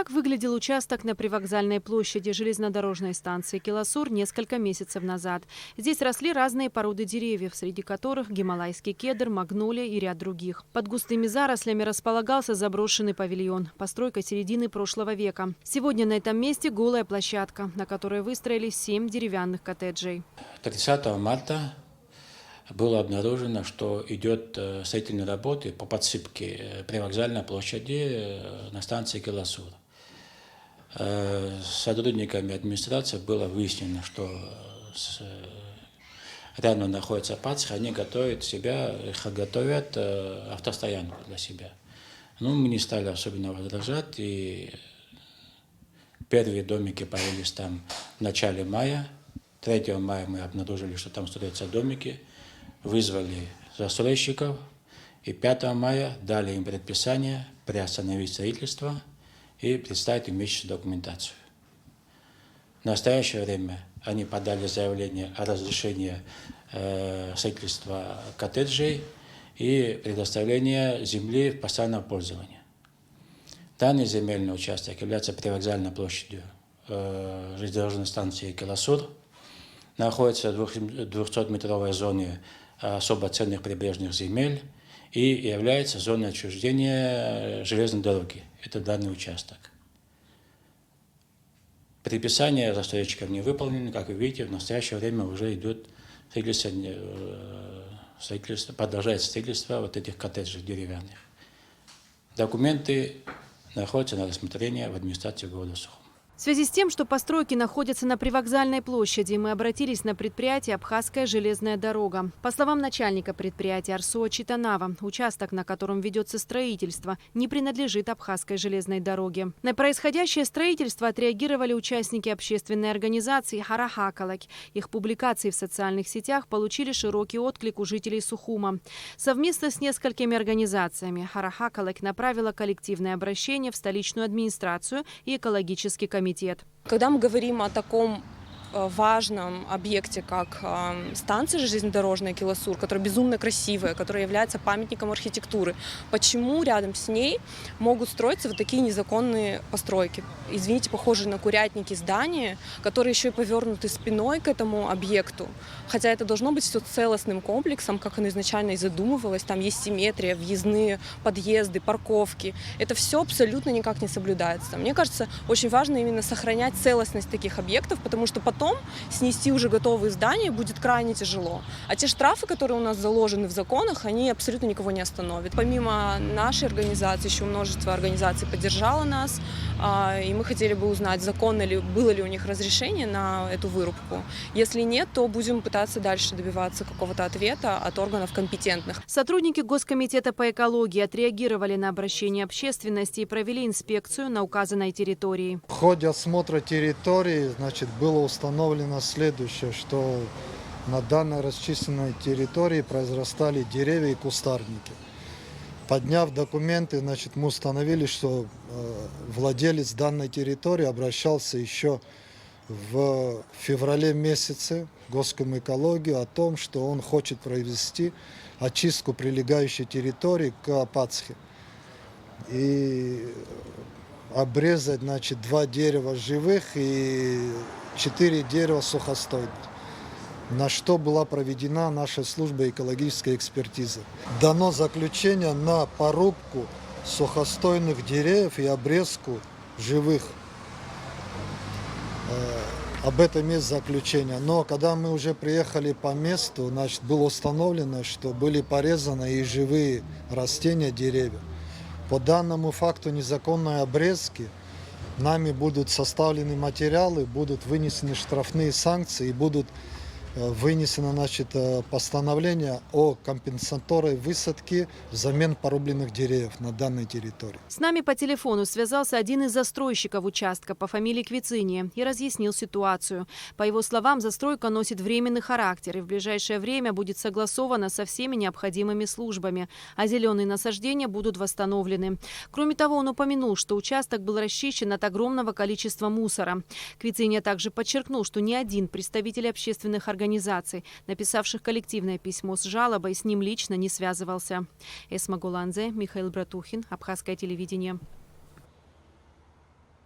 Так выглядел участок на привокзальной площади железнодорожной станции Киласур несколько месяцев назад. Здесь росли разные породы деревьев, среди которых гималайский кедр, магнолия и ряд других. Под густыми зарослями располагался заброшенный павильон, постройка середины прошлого века. Сегодня на этом месте голая площадка, на которой выстроили 7 деревянных коттеджей. 30 марта было обнаружено, что идет строительные работы по подсыпке привокзальной площади на станции Киласур. Сотрудниками администрации было выяснено, что рядом находится Пацх, они готовят автостоянку для себя. Но мы не стали особенно возражать, и первые домики появились там в начале мая. 3 мая мы обнаружили, что там строятся домики, вызвали застройщиков, и 5 мая дали им предписание приостановить строительство и представить имеющуюся документацию. В настоящее время они подали заявление о разрешении строительства коттеджей и предоставления земли в постоянное пользование. Данный земельный участок является привокзальной площадью железнодорожной станции Киласур, находится в 200-метровой зоне особо ценных прибрежных земель и является зоной отчуждения железной дороги. Это данный участок. Предписания застройщиков не выполнены. Как вы видите, в настоящее время уже идет продолжается строительство вот этих коттеджей деревянных. Документы находятся на рассмотрении в администрации города Сухум. В связи с тем, что постройки находятся на привокзальной площади, мы обратились на предприятие «Абхазская железная дорога». По словам начальника предприятия Арсуа Читанава, участок, на котором ведется строительство, не принадлежит Абхазской железной дороге. На происходящее строительство отреагировали участники общественной организации «Харахакалак». Их публикации в социальных сетях получили широкий отклик у жителей Сухума. Совместно с несколькими организациями «Харахакалак» направила коллективное обращение в столичную администрацию и экологический комитет. Когда мы говорим о таком важном объекте, как станция железнодорожная Киласур, которая безумно красивая, которая является памятником архитектуры, почему рядом с ней могут строиться вот такие незаконные постройки? Извините, похожие на курятники здания, которые еще и повернуты спиной к этому объекту. Хотя это должно быть все целостным комплексом, как оно изначально и задумывалось. Там есть симметрия, въездные подъезды, парковки. Это все абсолютно никак не соблюдается. Мне кажется, очень важно именно сохранять целостность таких объектов, потому что потом снести уже готовые здания будет крайне тяжело. А те штрафы, которые у нас заложены в законах, они абсолютно никого не остановят. Помимо нашей организации, еще множество организаций поддержало нас, и мы хотели бы узнать, законно ли, было ли у них разрешение на эту вырубку. Если нет, то будем пытаться дальше добиваться какого-то ответа от органов компетентных. Сотрудники Госкомитета по экологии отреагировали на обращение общественности и провели инспекцию на указанной территории. В ходе осмотра территории, было установлено следующее, что на данной расчищенной территории произрастали деревья и кустарники. Подняв документы, мы установили, что владелец данной территории обращался еще в феврале месяце в Госкомэкологию о том, что он хочет провести очистку прилегающей территории к Пацхе и обрезать 2 дерева живых и 4 дерева сухостойных, на что была проведена наша служба экологической экспертизы. Дано заключение на порубку сухостойных деревьев и обрезку живых. Об этом есть заключение. Но когда мы уже приехали по месту, было установлено, что были порезаны и живые растения, деревья. По данному факту незаконной обрезки нами будут составлены материалы, будут вынесены штрафные санкции и будут вынесено постановление о компенсаторной высадке взамен порубленных деревьев на данной территории. С нами по телефону связался один из застройщиков участка по фамилии Квициния и разъяснил ситуацию. По его словам, застройка носит временный характер и в ближайшее время будет согласована со всеми необходимыми службами, а зеленые насаждения будут восстановлены. Кроме того, он упомянул, что участок был расчищен от огромного количества мусора. Квициния также подчеркнул, что ни один представитель общественных организаций, написавших коллективное письмо с жалобой, с ним лично не связывался. Эсма Гуланзе, Михаил Братухин, Абхазское телевидение.